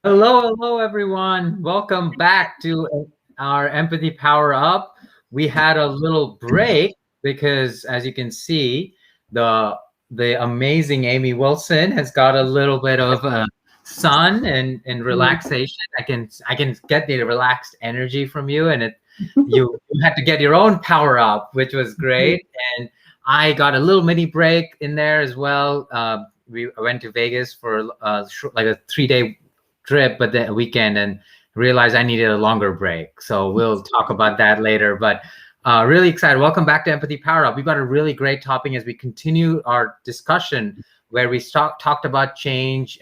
Hello, everyone. Welcome back to our Empathy Power Up. We had a little break because, as you can see, the the amazing Amy Wilson has got a little bit of sun and relaxation. I can get the relaxed energy from you, and you had to get your own power up, which was great. And I got a little mini break in there as well. We went to Vegas for like a 3-day trip, but the weekend, and realized I needed a longer break. So we'll talk about that later. But really excited. Welcome back to Empathy Power Up. We've got a really great topic as we continue our discussion where we talked about change,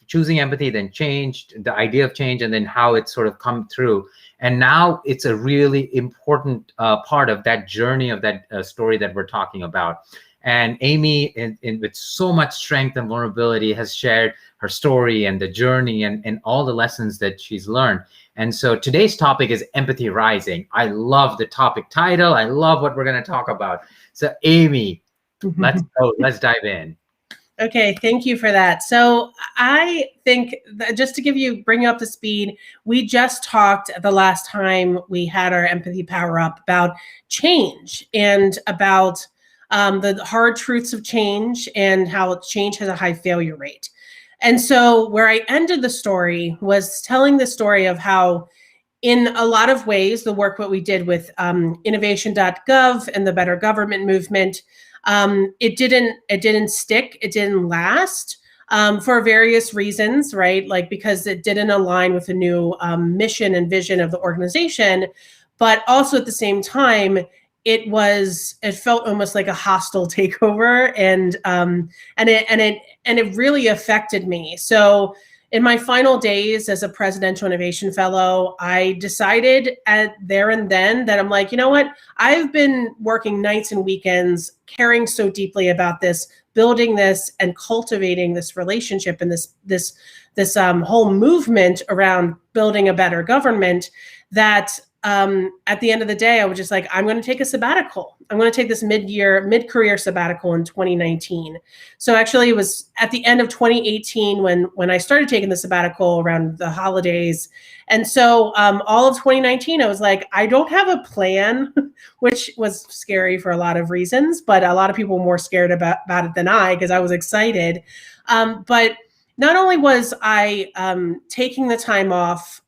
choosing empathy, then changed the idea of change, and then how it's sort of come through. And now it's a really important part of that journey of that story that we're talking about. And Amy, with so much strength and vulnerability, has shared her story and the journey and all the lessons that she's learned. And so today's topic is Empathy Rising. I love the topic title. I love what we're going to talk about. So Amy, let's go. Let's dive in. Okay, thank you for that. So I think that just to bring you up to speed, we just talked the last time we had our Empathy Power Up about change and about the hard truths of change and how change has a high failure rate. And so where I ended the story was telling the story of how in a lot of ways, the work that we did with innovation.gov and the Better Government movement, it didn't stick, it didn't last for various reasons, right? Like because it didn't align with the new mission and vision of the organization, but also at the same time, it felt almost like a hostile takeover, and it really affected me. So in my final days as a presidential innovation fellow, I decided there and then that I'm like, you know what? I've been working nights and weekends, caring so deeply about this, building this and cultivating this relationship and this whole movement around building a better government that at the end of the day, I was just like, I'm going to take a sabbatical. I'm going to take this mid-career sabbatical in 2019. So actually it was at the end of 2018 when I started taking the sabbatical around the holidays. And so all of 2019, I was like, I don't have a plan, which was scary for a lot of reasons, but a lot of people were more scared about it than I, because I was excited. But not only was I taking the time off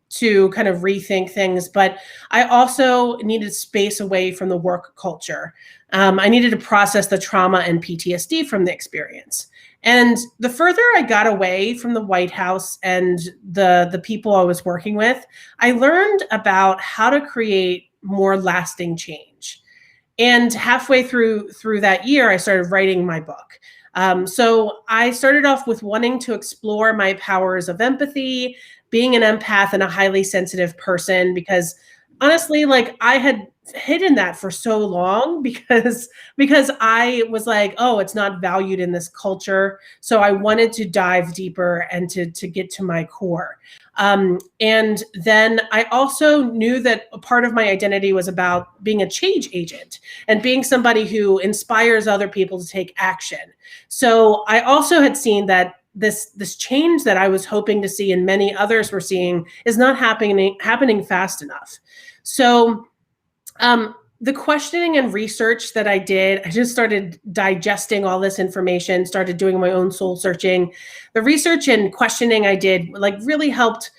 to kind of rethink things, but I also needed space away from the work culture. I needed to process the trauma and PTSD from the experience. And the further I got away from the White House and the people I was working with, I learned about how to create more lasting change. And halfway through that year, I started writing my book. So I started off with wanting to explore my powers of empathy, being an empath and a highly sensitive person, because honestly, like I had hidden that for so long because I was like, oh, it's not valued in this culture. So I wanted to dive deeper and to get to my core. And then I also knew that a part of my identity was about being a change agent and being somebody who inspires other people to take action. So I also had seen that this change that I was hoping to see and many others were seeing is not happening fast enough. So the questioning and research that I did, I just started digesting all this information, started doing my own soul searching. The research and questioning I did like really helped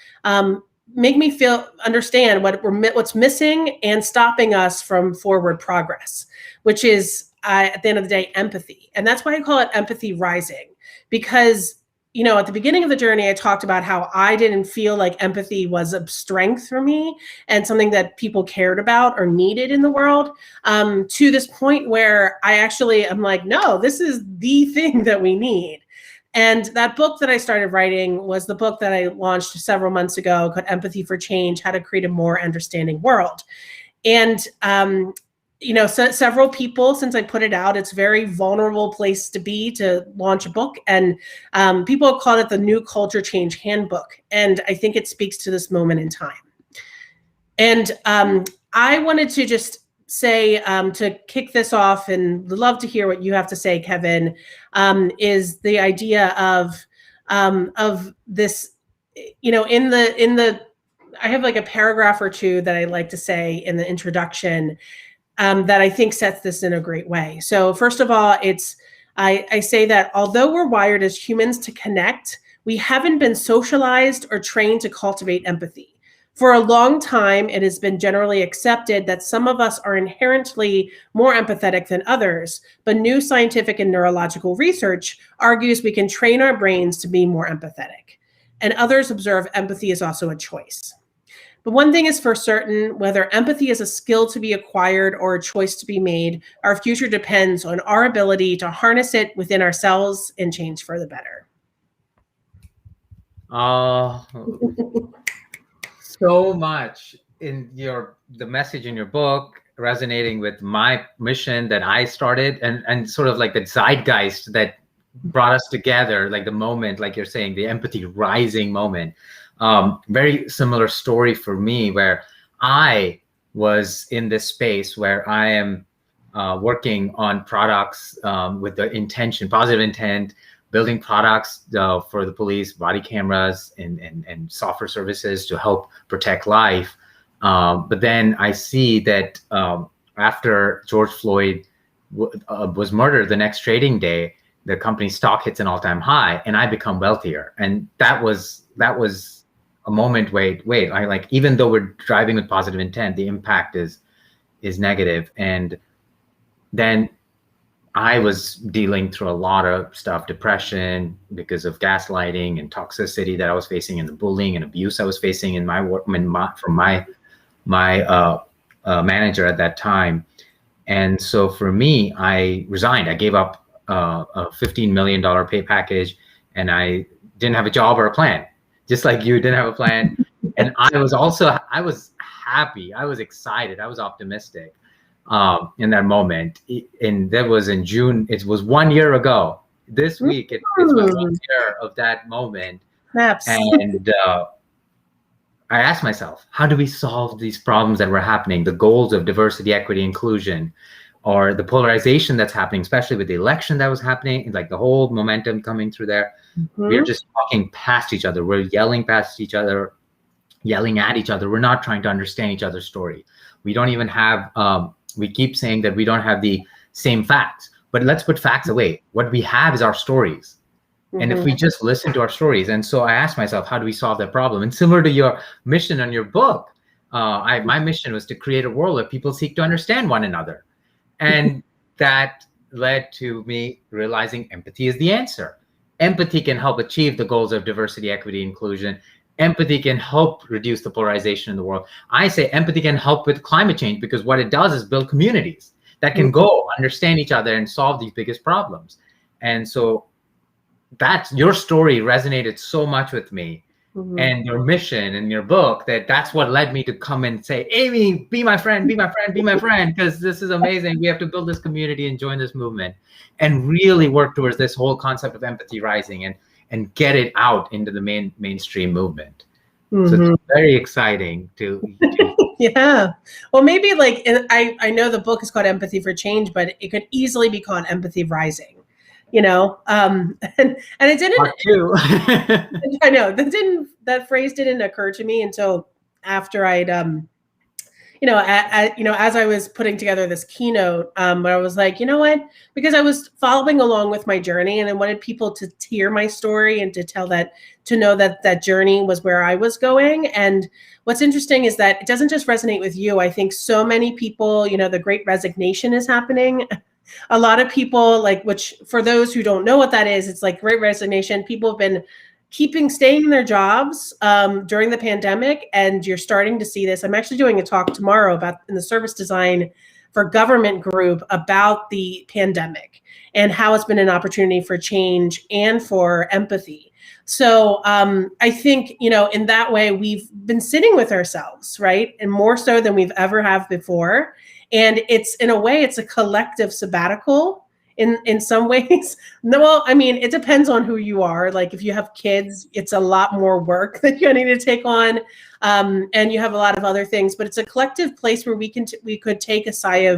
make me understand what's missing and stopping us from forward progress, which is at the end of the day, empathy. And that's why I call it Empathy Rising, because at the beginning of the journey, I talked about how I didn't feel like empathy was a strength for me and something that people cared about or needed in the world, to this point where I'm like, no, this is the thing that we need. And that book that I started writing was the book that I launched several months ago called Empathy for Change: How to Create a More Understanding World. And so several people, since I put it out, it's a very vulnerable place to be to launch a book. And people have called it the New Culture Change Handbook. And I think it speaks to this moment in time. And I wanted to just say, to kick this off, and love to hear what you have to say, Kevin, is the idea of this I have like a paragraph or two that I like to say in the introduction that I think sets this in a great way. So first of all, I say that although we're wired as humans to connect, we haven't been socialized or trained to cultivate empathy. For a long time, it has been generally accepted that some of us are inherently more empathetic than others, but new scientific and neurological research argues we can train our brains to be more empathetic. And others observe empathy is also a choice. But one thing is for certain, whether empathy is a skill to be acquired or a choice to be made, our future depends on our ability to harness it within ourselves and change for the better. So much in the message in your book resonating with my mission that I started, and sort of like the zeitgeist that brought us together, like the moment, like you're saying, the empathy rising moment. Very similar story for me, where I was in this space where I am working on products with the intention, positive intent, building products for the police, body cameras and software services to help protect life. But then I see that after George Floyd was murdered, the next trading day, the company's stock hits an all-time high, and I become wealthier. And that was a moment. Wait, I like, even though we're driving with positive intent, the impact is negative. And then I was dealing through a lot of stuff, depression because of gaslighting and toxicity that I was facing, and the bullying and abuse I was facing in my work, from my manager at that time. And so for me, I resigned. I gave up a $15 million pay package, and I didn't have a job or a plan, just like you didn't have a plan. And I was happy. I was excited. I was optimistic. In that moment, and that was in June. It was 1 year ago. This week, it's been 1 year of that moment. And I asked myself, how do we solve these problems that were happening? The goals of diversity, equity, inclusion, or the polarization that's happening, especially with the election that was happening, like the whole momentum coming through there. We're just talking past each other. We're yelling past each other, yelling at each other. We're not trying to understand each other's story. We don't even have, we keep saying that we don't have the same facts, but let's put facts away. What we have is our stories. And if we just listen to our stories. And so I asked myself, how do we solve that problem? And similar to your mission on your book, my mission was to create a world where people seek to understand one another. And that led to me realizing empathy is the answer. Empathy can help achieve the goals of diversity, equity, inclusion. Empathy can help reduce the polarization in the world. I say empathy can help with climate change, because what it does is build communities that can go understand each other and solve these biggest problems. And so that's, your story resonated so much with me, and your mission and your book, that's what led me to come and say, Amy, be my friend, be my friend, be my friend, because this is amazing. We have to build this community and join this movement and really work towards this whole concept of empathy rising and get it out into the mainstream movement. So it's very exciting to yeah. Well, maybe like, I know the book is called Empathy for Change, but it could easily be called Empathy Rising, and it didn't. Part two. I know that phrase didn't occur to me until after I'd as I was putting together this keynote, where I was like, you know what, because I was following along with my journey, and I wanted people to hear my story and to know that journey was where I was going. And what's interesting is that it doesn't just resonate with you. I think so many people, the Great Resignation is happening. A lot of people, which for those who don't know what that is, it's like Great Resignation. People have been staying in their jobs during the pandemic, and you're starting to see this. I'm actually doing a talk tomorrow in the Service Design for Government group about the pandemic and how it's been an opportunity for change and for empathy. So I think, in that way, we've been sitting with ourselves, right? And more so than we've ever have before. And in a way, it's a collective sabbatical in some ways. No, well, I mean, it depends on who you are. Like if you have kids, it's a lot more work that you need to take on. And you have a lot of other things, but it's a collective place where we could take a sigh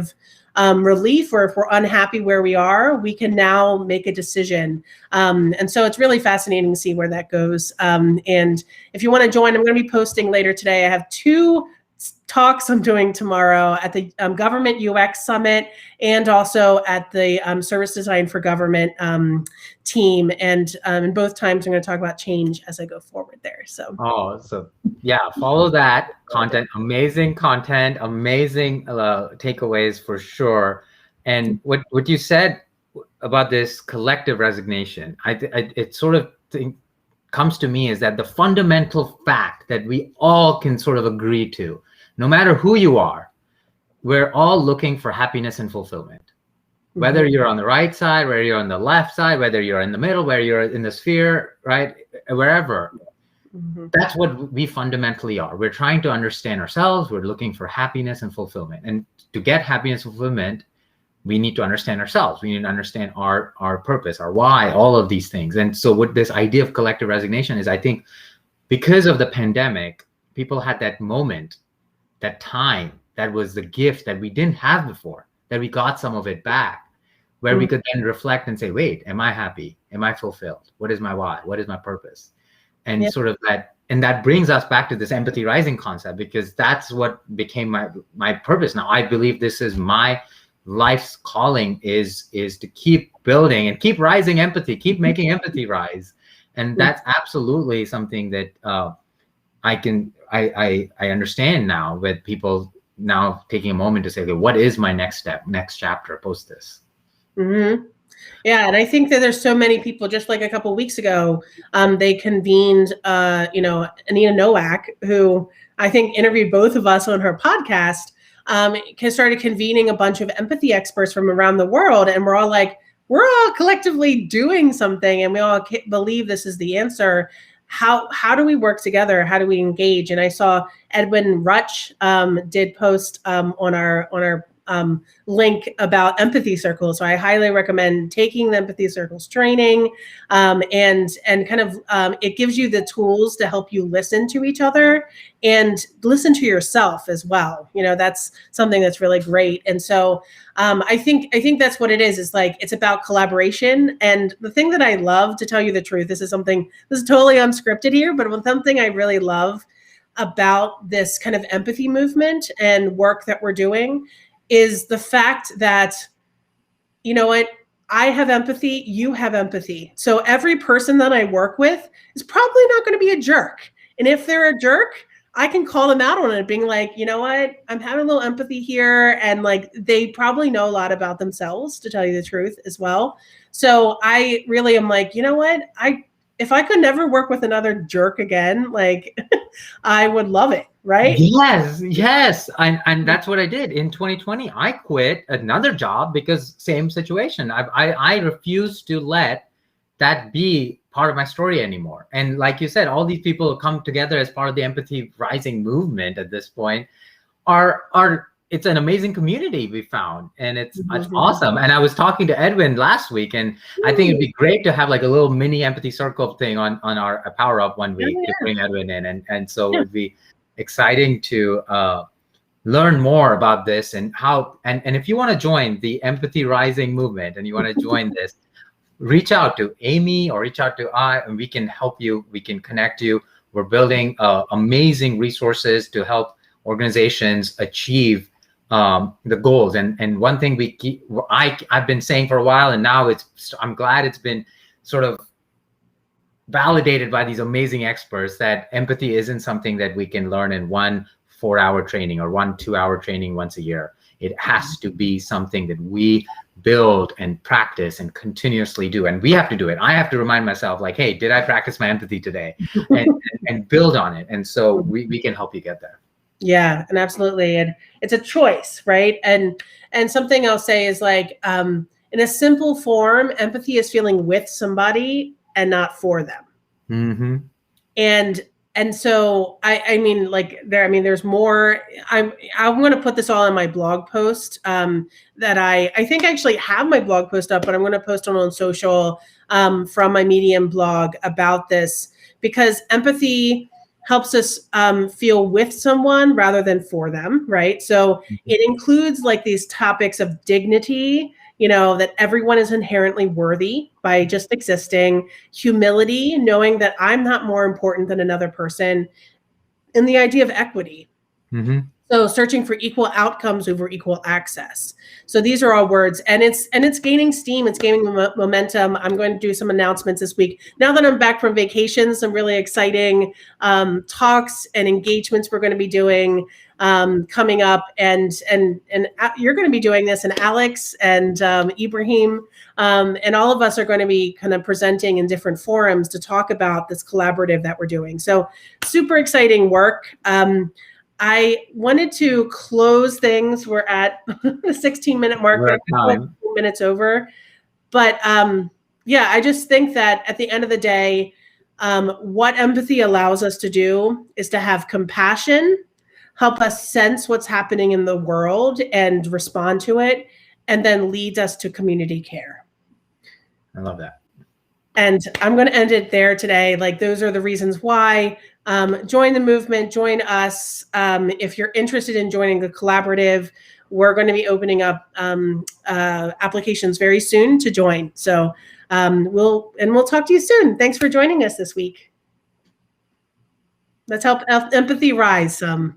relief, or if we're unhappy where we are, we can now make a decision. And so it's really fascinating to see where that goes. And if you want to join, I'm going to be posting later today. I have 2 talks I'm doing tomorrow at the Government UX Summit, and also at the Service Design for Government team. And in both times, I'm going to talk about change as I go forward there. So yeah, follow that content. Amazing content, amazing takeaways for sure. And what you said about this collective resignation, it sort of comes to me is that the fundamental fact that we all can sort of agree to, no matter who you are, we're all looking for happiness and fulfillment. Mm-hmm. Whether you're on the right side, whether you're on the left side, whether you're in the middle, whether you're in the sphere, right, wherever. Mm-hmm. That's what we fundamentally are. We're trying to understand ourselves. We're looking for happiness and fulfillment. And to get happiness and fulfillment, we need to understand ourselves. We need to understand our purpose, our why, all of these things. And so what this idea of collective resignation is, I think, because of the pandemic, people had that moment, that time, that was the gift that we didn't have before, that we got some of it back, where we could then reflect and say, wait, am I happy? Am I fulfilled? What is my why? What is my purpose? And sort of that, and that brings us back to this empathy rising concept, because that's what became my purpose. Now, I believe this is my life's calling, is to keep building and keep rising empathy, keep making empathy rise. And that's absolutely something that I understand now, with people now taking a moment to say, okay, what is my next step, next chapter post this? Mm-hmm. Yeah, and I think that there's so many people, just like a couple of weeks ago, they convened, Anita Nowak, who I think interviewed both of us on her podcast, started convening a bunch of empathy experts from around the world. And we're all like, we're all collectively doing something, and we all believe this is the answer. How do we work together? How do we engage? And I saw Edwin Rutsch did post on our link about empathy circles. So I highly recommend taking the empathy circles training, and kind of it gives you the tools to help you listen to each other and listen to yourself as well. That's something that's really great. And so I think that's what it is. It's like, it's about collaboration. And the thing that I love, to tell you the truth, this is totally unscripted here, but something I really love about this kind of empathy movement and work that we're doing is the fact that, you know what, I have empathy, you have empathy. So every person that I work with is probably not going to be a jerk. And if they're a jerk, I can call them out on it, being like, you know what, I'm having a little empathy here. And like, they probably know a lot about themselves, to tell you the truth as well. So I really am like, you know what, if I could never work with another jerk again, like I would love it, right? Yes. And that's what I did in 2020. I quit another job because same situation. I refused to let that be part of my story anymore. And like you said, all these people who come together as part of the empathy rising movement at this point it's an amazing community we found, and it's awesome. And I was talking to Edwin last week, and I think it'd be great to have like a little mini empathy circle thing on our Power Up one week to bring Edwin in. And so it'd be exciting to learn more about this and how, and if you want to join the empathy rising movement and you want to join this, reach out to Amy or reach out to and we can help you. We can connect you. We're building amazing resources to help organizations achieve the goals. And one thing I've been saying for a while, and now I'm glad it's been sort of validated by these amazing experts, that empathy isn't something that we can learn in 1 4-hour training or 1 2-hour training once a year. It has to be something that we build and practice and continuously do. And we have to do it. I have to remind myself, like, hey, did I practice my empathy today? and build on it. And so we can help you get there. Yeah, and absolutely. And it's a choice, right? And something I'll say is like, in a simple form, empathy is feeling with somebody and not for them. Mm-hmm. And so I mean, like there's more. I'm going to put this all in my blog post that I think I actually have my blog post up, but I'm going to post it on social from my Medium blog about this, because empathy helps us feel with someone rather than for them, right? So it includes like these topics of dignity, that everyone is inherently worthy by just existing, humility, knowing that I'm not more important than another person, and the idea of equity. Mm-hmm. So searching for equal outcomes over equal access. So these are all words, and it's gaining steam. It's gaining momentum. I'm going to do some announcements this week. Now that I'm back from vacation, some really exciting talks and engagements we're going to be doing coming up, and you're going to be doing this, and Alex and Ibrahim and all of us are going to be kind of presenting in different forums to talk about this collaborative that we're doing. So super exciting work. I wanted to close things. We're at the 16-minute mark. We're at time. Minutes over. But yeah, I just think that at the end of the day, what empathy allows us to do is to have compassion, help us sense what's happening in the world and respond to it, and then leads us to community care. I love that. And I'm going to end it there today. Like, those are the reasons why. Join the movement, join us. If you're interested in joining the collaborative, we're going to be opening up applications very soon to join. So we'll talk to you soon. Thanks for joining us this week. Let's help empathy rise some.